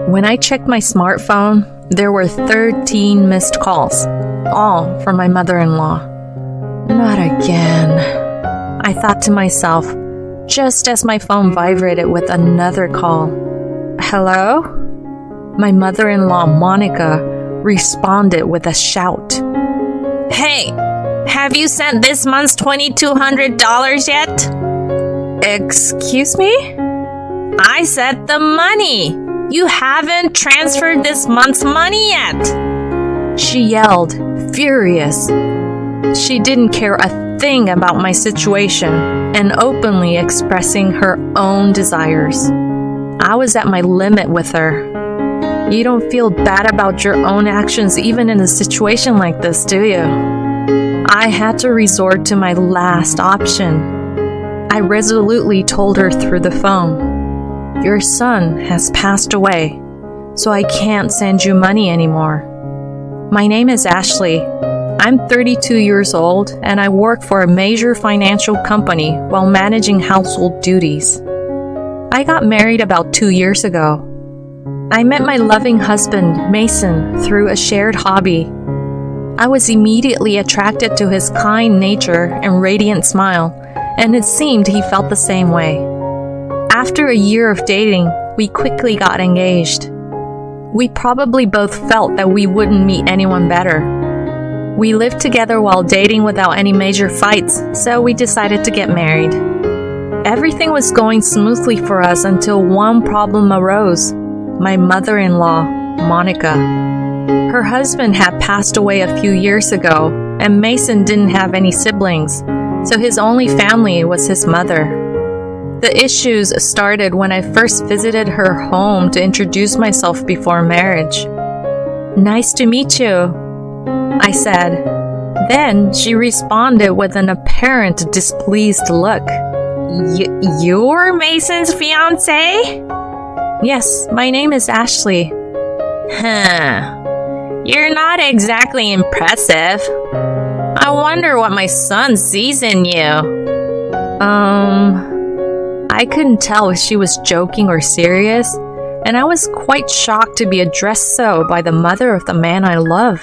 When I checked my smartphone, there were 13 missed calls, all from my mother-in-law. Not again, I thought to myself, just as my phone vibrated with another call. Hello? My mother-in-law, Monica, responded with a shout. Hey, have you sent this month's $2,200 yet? Excuse me? I said the money. You haven't transferred this month's money yet. She yelled, furious. She didn't care a thing about my situation and openly expressing her own desires. I was at my limit with her. You don't feel bad about your own actions even in a situation like this, do you? I had to resort to my last option. I resolutely told her through the phone, "Your son has passed away, so I can't send you money anymore. My name is Ashley. I'm 32 years old and I work for a major financial company while managing household duties. I got married about 2 years ago. I met my loving husband, Mason, through a shared hobby. I was immediately attracted to his kind nature and radiant smile, and it seemed he felt the same way. After a year of dating, we quickly got engaged. We probably both felt that we wouldn't meet anyone better. We lived together while dating without any major fights, so we decided to get married. Everything was going smoothly for us until one problem arose. My mother-in-law, Monica. Her husband had passed away a few years ago, and Mason didn't have any siblings, so his only family was his mother. The issues started when I first visited her home to introduce myself before marriage. "Nice to meet you," I said. Then she responded with an apparent displeased look. You're Mason's fiancé? "Yes, my name is Ashley." You're not exactly impressive. I wonder what my son sees in you. I couldn't tell if she was joking or serious, and I was quite shocked to be addressed so by the mother of the man I love.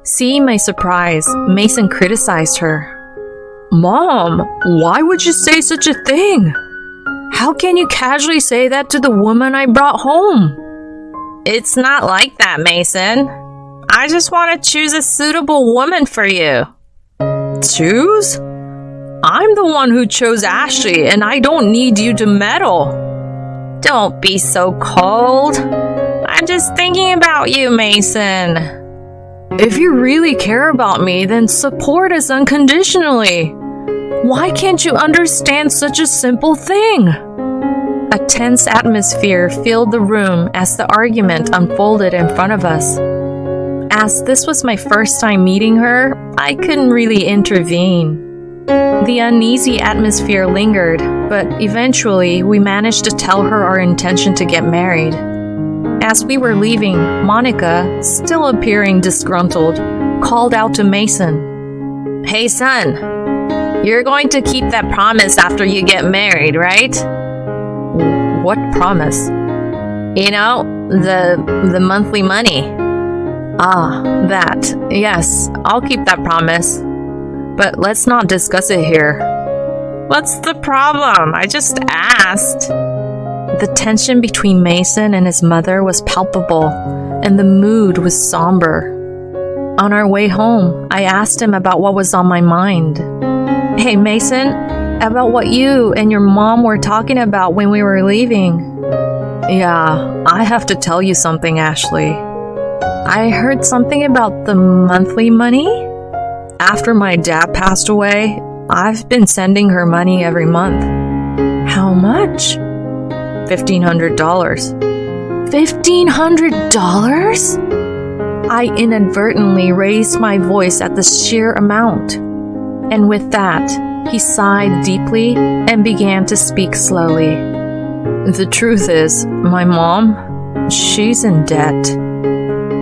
Seeing my surprise, Mason criticized her. "Mom, why would you say such a thing? How can you casually say that to the woman I brought home?" It's not like that, Mason. I just want to choose a suitable woman for you. Choose? I'm the one who chose Ashley, and I don't need you to meddle. Don't be so cold. I'm just thinking about you, Mason. If you really care about me, then support us unconditionally. Why can't you understand such a simple thing? A tense atmosphere filled the room as the argument unfolded in front of us. As this was my first time meeting her, I couldn't really intervene. The uneasy atmosphere lingered, but eventually we managed to tell her our intention to get married. As we were leaving, Monica, still appearing disgruntled, called out to Mason, "Hey son, you're going to keep that promise after you get married, right?" "What promise?" "You know, the monthly money." "Ah, that. Yes, I'll keep that promise. But let's not discuss it here." "What's the problem? I just asked." The tension between Mason and his mother was palpable, and the mood was somber. On our way home, I asked him about what was on my mind. "Hey Mason, about what you and your mom were talking about when we were leaving." "Yeah, I have to tell you something, Ashley. I heard something about the monthly money. After my dad passed away, I've been sending her money every month." "How much?" $1,500. $1,500? I inadvertently raised my voice at the sheer amount. And with that, he sighed deeply and began to speak slowly. "The truth is, my mom, she's in debt."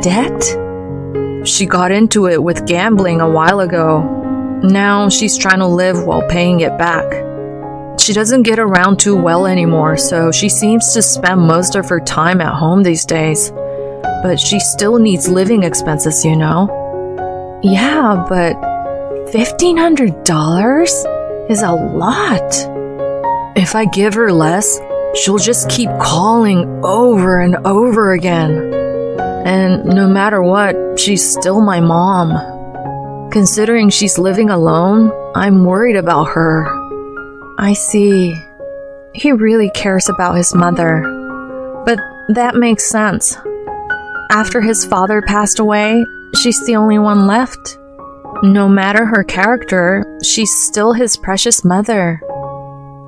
"Debt?" "She got into it with gambling a while ago. Now she's trying to live while paying it back. She doesn't get around too well anymore, so she seems to spend most of her time at home these days. But she still needs living expenses, you know? Yeah, but $1,500 is a lot. If I give her less, she'll just keep calling over and over again. And no matter what, she's still my mom. Considering she's living alone, I'm worried about her. I see. He really cares about his mother. But that makes sense. After his father passed away, she's the only one left. No matter her character, she's still his precious mother.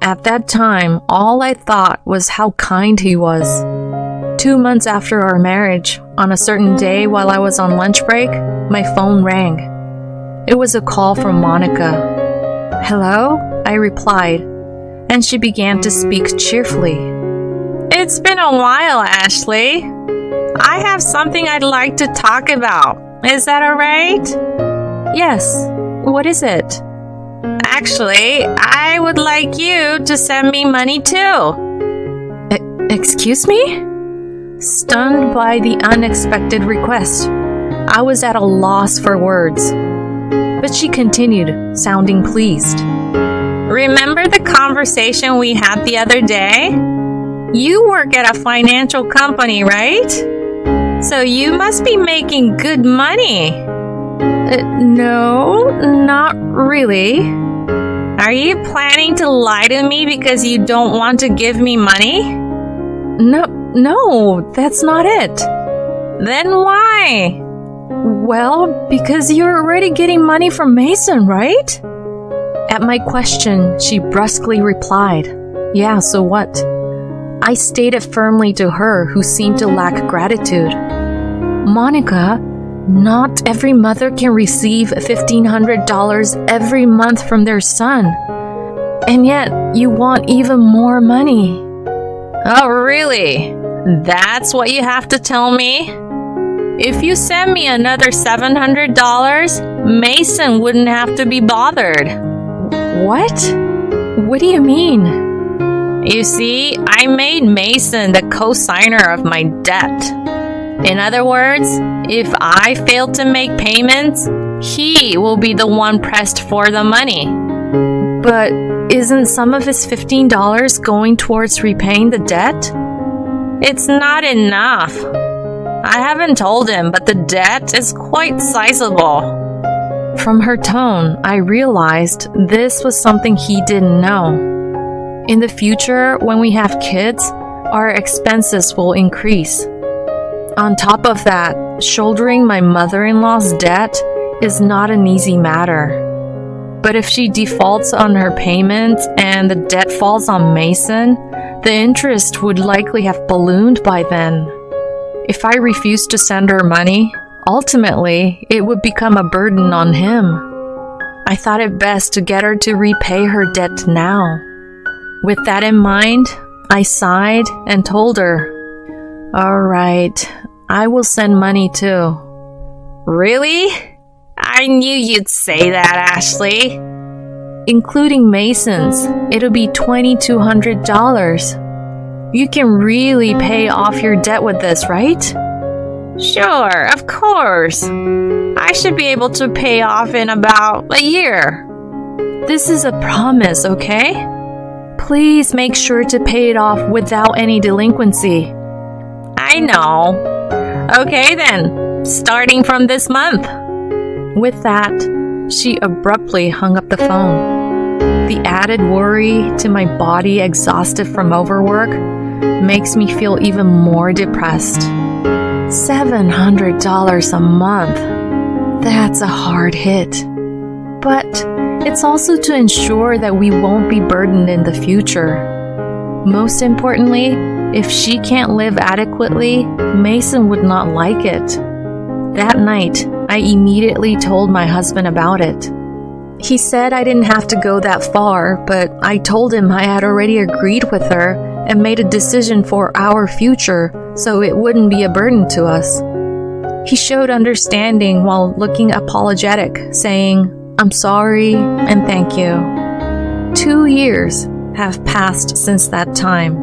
At that time, all I thought was how kind he was. 2 months after our marriage, on a certain day while I was on lunch break, my phone rang. It was a call from Monica. Hello? I replied, and she began to speak cheerfully. It's been a while, Ashley. I have something I'd like to talk about. Is that alright? Yes. What is it? Actually, I would like you to send me money too. Excuse me? Stunned by the unexpected request, I was at a loss for words. But she continued, sounding pleased. Remember the conversation we had the other day? You work at a financial company, right? So you must be making good money. No, not really. Are you planning to lie to me because you don't want to give me money? No, that's not it. Then why? Well, because you're already getting money from Mason, right? At my question, she brusquely replied, Yeah, so what? I stated firmly to her, who seemed to lack gratitude. Monica, not every mother can receive $1,500 every month from their son. And yet, you want even more money. Oh, really? That's what you have to tell me? If you send me another $700, Mason wouldn't have to be bothered. What? What do you mean? You see, I made Mason the co-signer of my debt. In other words, if I fail to make payments, he will be the one pressed for the money. But isn't some of his $15 going towards repaying the debt? It's not enough. I haven't told him, but the debt is quite sizable. From her tone, I realized this was something he didn't know. In the future, when we have kids, our expenses will increase. On top of that, shouldering my mother-in-law's debt is not an easy matter. But if she defaults on her payments and the debt falls on Mason, the interest would likely have ballooned by then. If I refused to send her money, ultimately, it would become a burden on him. I thought it best to get her to repay her debt now. With that in mind, I sighed and told her, All right, I will send money too. Really? I knew you'd say that, Ashley. Including Mason's, it'll be $2,200. You can really pay off your debt with this, right? Sure, of course. I should be able to pay off in about a year. This is a promise, okay? Please make sure to pay it off without any delinquency. I know. Okay then, starting from this month. With that, she abruptly hung up the phone. The added worry to my body exhausted from overwork makes me feel even more depressed. $700 a month. That's a hard hit. But it's also to ensure that we won't be burdened in the future. Most importantly, if she can't live adequately, Mason would not like it. That night, I immediately told my husband about it. He said I didn't have to go that far, but I told him I had already agreed with her and made a decision for our future, so it wouldn't be a burden to us. He showed understanding while looking apologetic, saying, I'm sorry and thank you. 2 years, have passed since that time.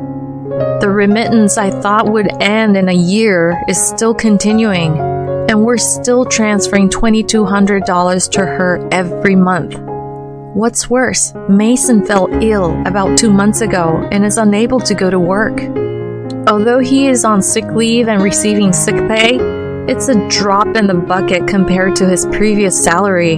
The remittance I thought would end in a year is still continuing, and we're still transferring $2,200 to her every month. What's worse, Mason fell ill about 2 months ago and is unable to go to work. Although he is on sick leave and receiving sick pay, it's a drop in the bucket compared to his previous salary.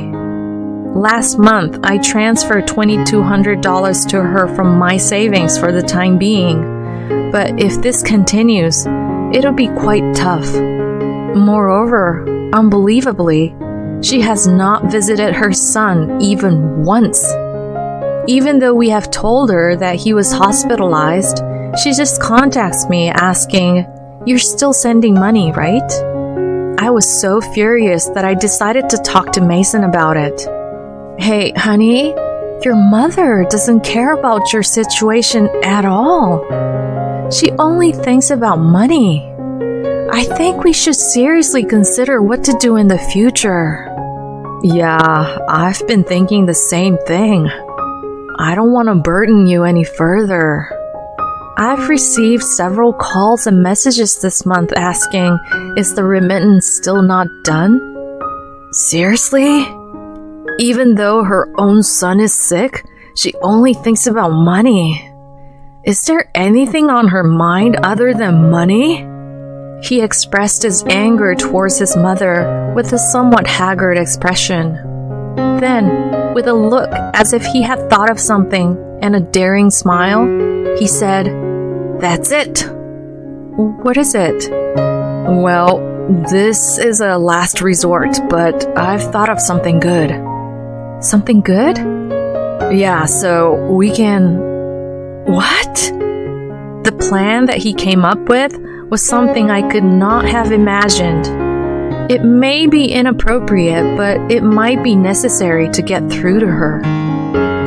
Last month, I transferred $2,200 to her from my savings for the time being, but if this continues, it'll be quite tough. Moreover, unbelievably, she has not visited her son even once. Even though we have told her that he was hospitalized, she just contacts me asking, "You're still sending money, right?" I was so furious that I decided to talk to Mason about it. "Hey, honey, your mother doesn't care about your situation at all. She only thinks about money. I think we should seriously consider what to do in the future." "Yeah, I've been thinking the same thing. I don't want to burden you any further. I've received several calls and messages this month asking, is the remittance still not done?" Seriously? Even though her own son is sick, she only thinks about money. Is there anything on her mind other than money? He expressed his anger towards his mother with a somewhat haggard expression. Then, with a look as if he had thought of something and a daring smile, he said, "That's it." "What is it?" "Well, this is a last resort, but I've thought of something good." "Something good?" "Yeah, so we can..." "What?" The plan that he came up with was something I could not have imagined. It may be inappropriate, but it might be necessary to get through to her.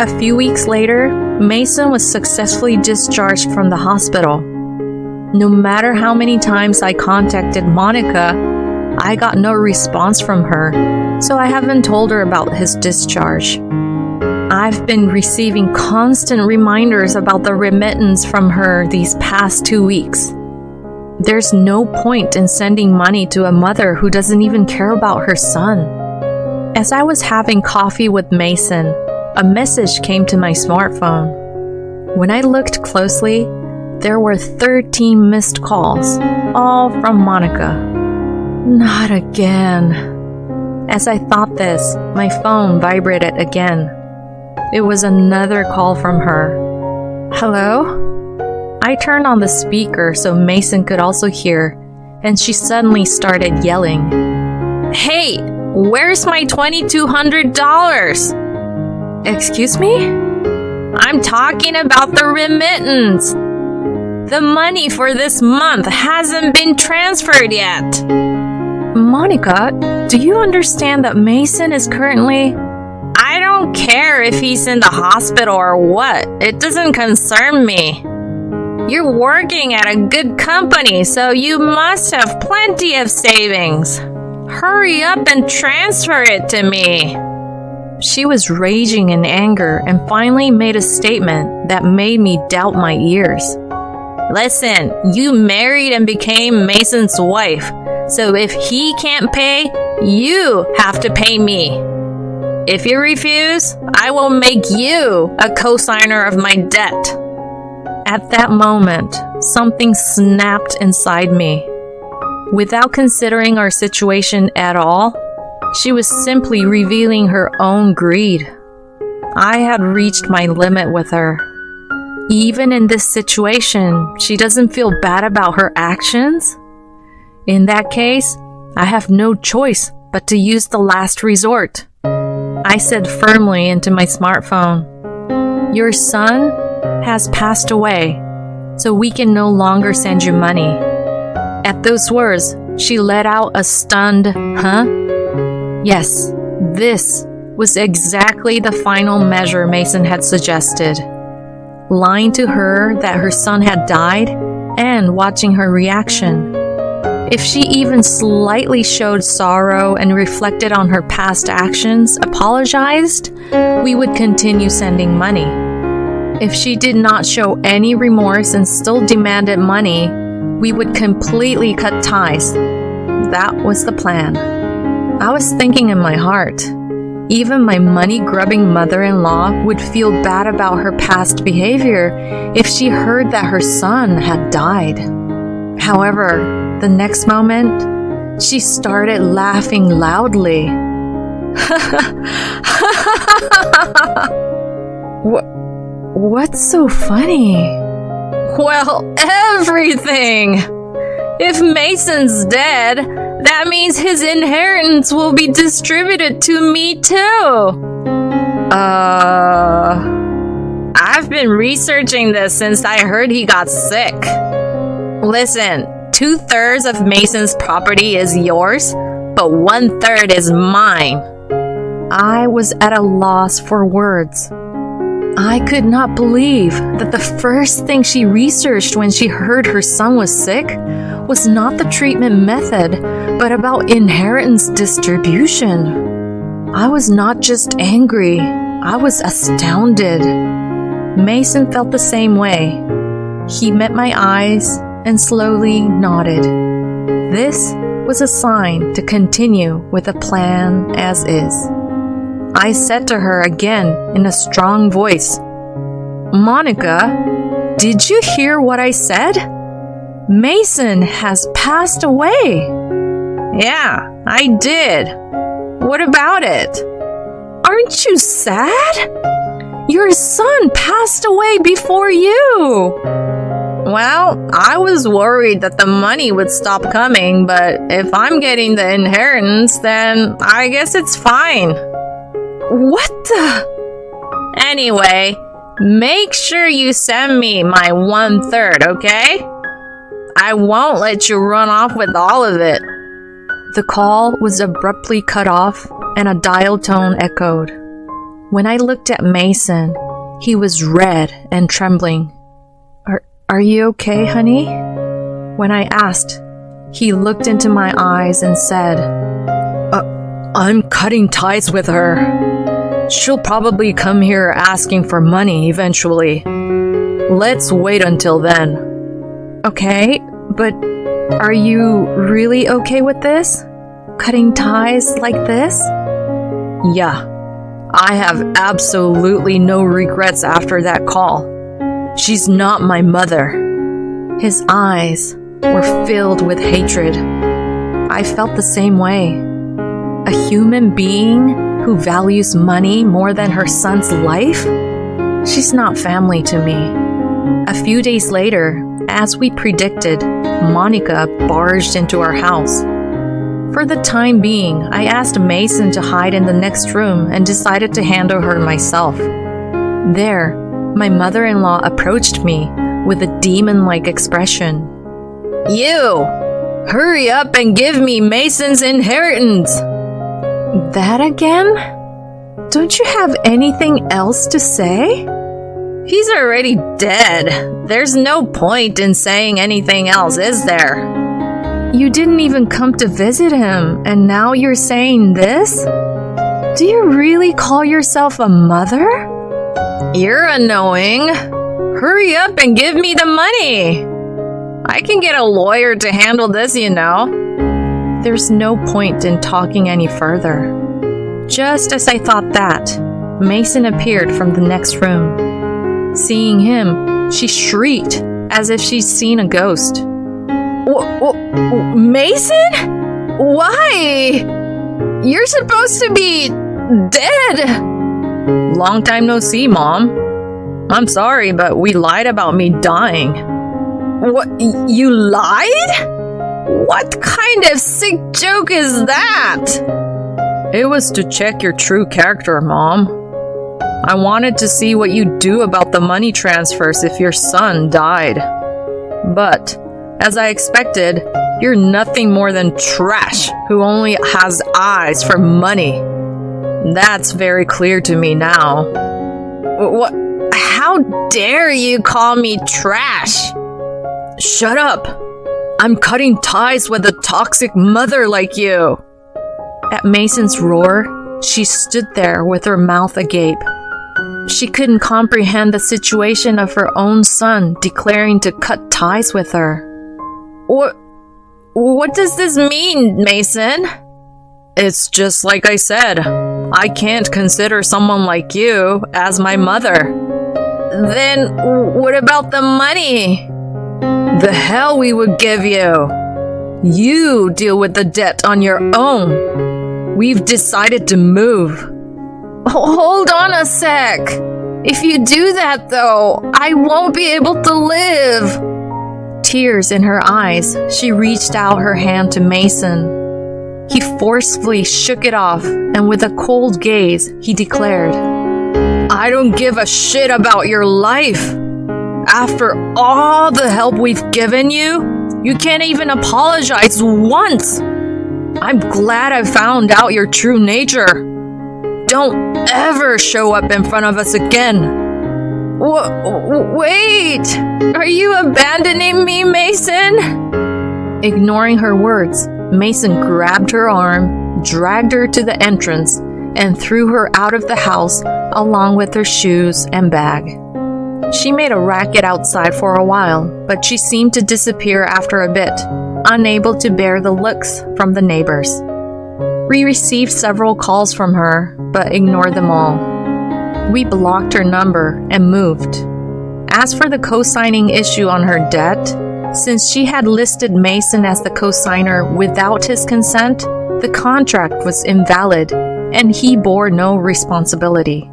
A few weeks later, Mason was successfully discharged from the hospital. No matter how many times I contacted Monica, I got no response from her, so I haven't told her about his discharge. I've been receiving constant reminders about the remittance from her these past 2 weeks. There's no point in sending money to a mother who doesn't even care about her son. As I was having coffee with Mason, a message came to my smartphone. When I looked closely, there were 13 missed calls, all from Monica. Not again. As I thought this, my phone vibrated again. It was another call from her. "Hello?" I turned on the speaker so Mason could also hear, and she suddenly started yelling, "Hey, where's my $2,200? "Excuse me?" "I'm talking about the remittance. The money for this month hasn't been transferred yet." "Monica, do you understand that Mason is currently..." "I don't care if he's in the hospital or what. It doesn't concern me. You're working at a good company, so you must have plenty of savings. Hurry up and transfer it to me." She was raging in anger and finally made a statement that made me doubt my ears. "Listen, you married and became Mason's wife, so if he can't pay, you have to pay me. If you refuse, I will make you a co-signer of my debt." At that moment, something snapped inside me. Without considering our situation at all, she was simply revealing her own greed. I had reached my limit with her. Even in this situation, she doesn't feel bad about her actions? In that case, I have no choice but to use the last resort. I said firmly into my smartphone, "Your son has passed away, so we can no longer send you money." At those words, she let out a stunned, "Huh?" Yes, this was exactly the final measure Mason had suggested. Lying to her that her son had died and watching her reaction. If she even slightly showed sorrow and reflected on her past actions, apologized, we would continue sending money. If she did not show any remorse and still demanded money, we would completely cut ties. That was the plan. I was thinking in my heart, even my money-grubbing mother-in-law would feel bad about her past behavior if she heard that her son had died. However, the next moment, she started laughing loudly. What's so funny? Well, everything! If Mason's dead, that means his inheritance will be distributed to me too. I've been researching this since I heard he got sick. Listen, 2/3 of Mason's property is yours, but 1/3 is mine. I was at a loss for words. I could not believe that the first thing she researched when she heard her son was sick was not the treatment method, but about inheritance distribution. I was not just angry, I was astounded. Mason felt the same way. He met my eyes and slowly nodded. This was a sign to continue with the plan as is. I said to her again in a strong voice, "Monica, did you hear what I said? Mason has passed away." Yeah, I did. What about it? Aren't you sad? Your son passed away before you. Well, I was worried that the money would stop coming, but if I'm getting the inheritance, then I guess it's fine. What the? Anyway, make sure you send me my 1/3, okay? I won't let you run off with all of it. The call was abruptly cut off and a dial tone echoed. When I looked at Mason, he was red and trembling. Are you okay, honey? When I asked, he looked into my eyes and said, I'm cutting ties with her. She'll probably come here asking for money eventually. Let's wait until then. Okay, but are you really okay with this? Cutting ties like this? Yeah, I have absolutely no regrets after that call. She's not my mother. His eyes were filled with hatred. I felt the same way. A human being who values money more than her son's life? She's not family to me. A few days later, as we predicted, Monica barged into our house. For the time being, I asked Mason to hide in the next room and decided to handle her myself. There, my mother-in-law approached me with a demon-like expression. You! Hurry up and give me Mason's inheritance! That again? Don't you have anything else to say? He's already dead. There's no point in saying anything else, is there? You didn't even come to visit him, and now you're saying this? Do you really call yourself a mother? You're annoying. Hurry up and give me the money. I can get a lawyer to handle this, you know. There's no point in talking any further. Just as I thought that, Mason appeared from the next room. Seeing him, she shrieked as if she'd seen a ghost. Mason? Why? You're supposed to be dead. Long time no see, Mom. I'm sorry, but we lied about me dying. What? You lied? What kind of sick joke is that? It was to check your true character, Mom. I wanted to see what you'd do about the money transfers if your son died. But, as I expected, you're nothing more than trash who only has eyes for money. That's very clear to me now. What? How dare you call me trash? Shut up! I'm cutting ties with a toxic mother like you! At Mason's roar, she stood there with her mouth agape. She couldn't comprehend the situation of her own son declaring to cut ties with her. What does this mean, Mason? It's just like I said. I can't consider someone like you as my mother. Then what about the money? The hell we would give you. You deal with the debt on your own. We've decided to move. Hold on a sec. If you do that, though, I won't be able to live. Tears in her eyes, she reached out her hand to Mason. He forcefully shook it off, and with a cold gaze, he declared, I don't give a shit about your life. After all the help we've given you, you can't even apologize once. I'm glad I found out your true nature. Don't ever show up in front of us again. Wait! Are you abandoning me, Mason? Ignoring her words, Mason grabbed her arm, dragged her to the entrance, and threw her out of the house along with her shoes and bag. She made a racket outside for a while, but she seemed to disappear after a bit, unable to bear the looks from the neighbors. We received several calls from her, but ignored them all. We blocked her number and moved. As for the co-signing issue on her debt, since she had listed Mason as the co-signer without his consent, the contract was invalid, and he bore no responsibility.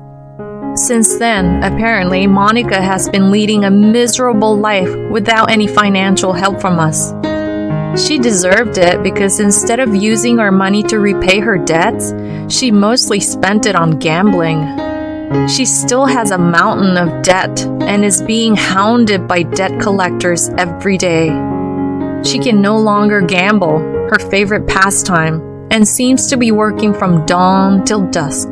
Since then, apparently, Monica has been leading a miserable life without any financial help from us. She deserved it because instead of using our money to repay her debts, she mostly spent it on gambling. She still has a mountain of debt and is being hounded by debt collectors every day. She can no longer gamble, her favorite pastime, and seems to be working from dawn till dusk.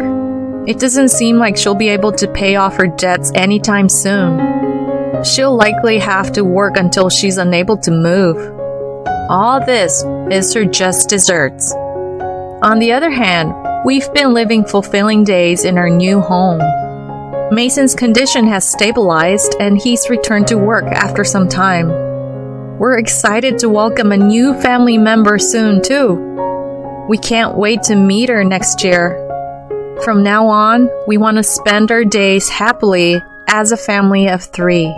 It doesn't seem like she'll be able to pay off her debts anytime soon. She'll likely have to work until she's unable to move. All this is her just desserts. On the other hand, we've been living fulfilling days in our new home. Mason's condition has stabilized and he's returned to work after some time. We're excited to welcome a new family member soon too. We can't wait to meet her next year. From now on, we want to spend our days happily as a family of 3.